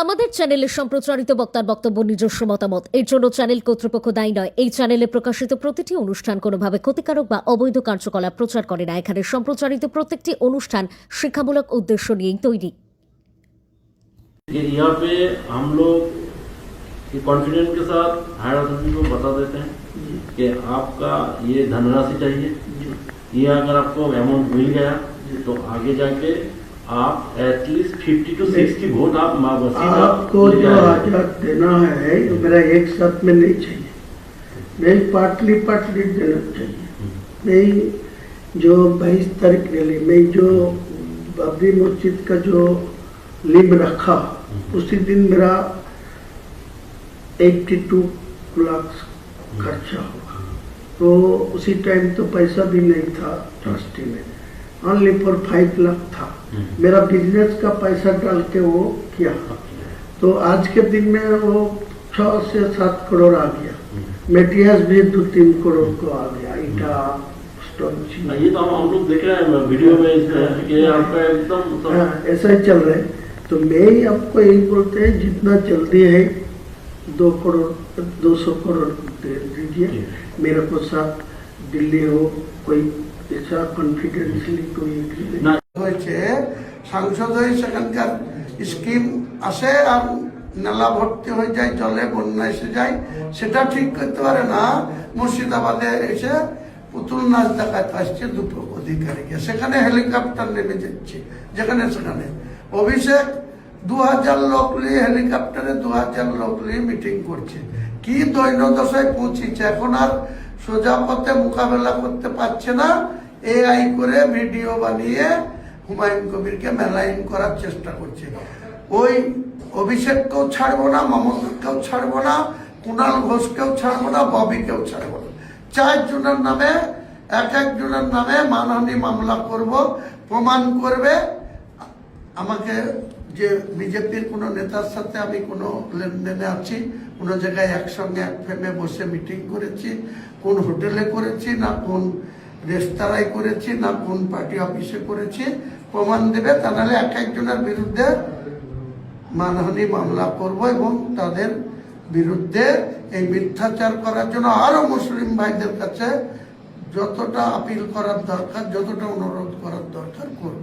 আমাদের চ্যানেলে সম্প্রচারিত বক্তার বক্তব্য নিজস্ব মতামত। এর জন্য চ্যানেল কর্তৃপক্ষ দায়ী নয়। এই চ্যানেলে প্রকাশিত প্রতিটি অনুষ্ঠান কোনোভাবে ক্ষতিকারক বা অবৈধ কার্যকলাপ প্রচার করে না। এখানে সম্প্রচারিত প্রত্যেকটি অনুষ্ঠান শিক্ষামূলক উদ্দেশ্য নিয়েই তৈরি। यहाँ पे हम लोग कॉन्फिडेंस के साथ हायर अथॉरिटी को बता देते हैं कि आपका ये धनराशि चाहिए, ये अगर आपको अमाउंट मिल गया तो आगे जाके आप एटलीस्ट 50 to 60 वोट आप आपको जो आजाद देना है ये मेरा एक साथ में नहीं चाहिए, मैं पार्टली देना चाहिए। मैं जो 22 तारीख रैली में जो बाबरी मस्जिद का जो लिंब रखा उसी दिन मेरा 82 लाख खर्चा होगा। तो उसी टाइम तो पैसा भी नहीं था ट्रस्टी में, ओनली फॉर 5 लाख था। मेरा बिजनेस का पैसा डाल के वो किया, तो आज के दिन में वो 6 से 7 करोड़ आ गया। मेटेरियल्स भी 2-3 करोड़ को आ गया। ईटा स्टोन ये तो हम लोग देख रहे हैं वीडियो में कि आपका एकदम ऐसा ही चल रहा है। तो मैं ही आपको यही बोलते हैं जितना जल्दी है 200 करोड़ दे दीजिए। मेरे को साथ दिल्ली हो कोई ऐसा कॉन्फिडेंसली कोई सांसद হয়ে সেখানকার স্কিম আসে আর নালা ভর্তি হয়ে যায়, জলে বন্যা এসে যায়, সেটা ঠিক করতে পারে না। মুর্শিদাবাদে এসে পুতুল নাচ দেখাতে আসছে দুটো অধিকারীকে, সেখানে হেলিকপ্টার নেমে যাচ্ছে যেখানে সেখানে। অভিষেক 2000 লোক নিয়ে হেলিকপ্টারে 2000 লোক নিয়ে মিটিং করছে। কি দৈন্যদশায় পৌঁছেছে, এখন আর সোজা পথে মোকাবেলা করতে পারছে না। এআই করে ভিডিও বানিয়ে হুমায়ুন কবিরকে মেলাইন করার চেষ্টা করছে। ওই অভিষেককেও ছাড়বো না, মমতাকেও ছাড়বো না, কুণাল ঘোষকেও ছাড়বো না, ববিকেও ছাড়বো না। 4 জনের নামে একজনের নামে মানহানি মামলা করব। প্রমাণ করবে আমাকে যে বিজেপির কোনো নেতার সাথে আমি কোনো লেনদেনে আছি, কোনো জায়গায় একসঙ্গে এক ফ্রেমে বসে মিটিং করেছি, কোন হোটেলে করেছি, না কোন রেস্তোরাঁয় করেছি, না কোন পার্টি অফিসে করেছি, প্রমাণ দেবে। তা নাহলে একজনের বিরুদ্ধে মানহানি মামলা করব এবং তাদের বিরুদ্ধে এই মিথ্যাচার করার জন্য আরো মুসলিম ভাইদের কাছে যতটা আপিল করার দরকার, যতটা অনুরোধ করার দরকার করব।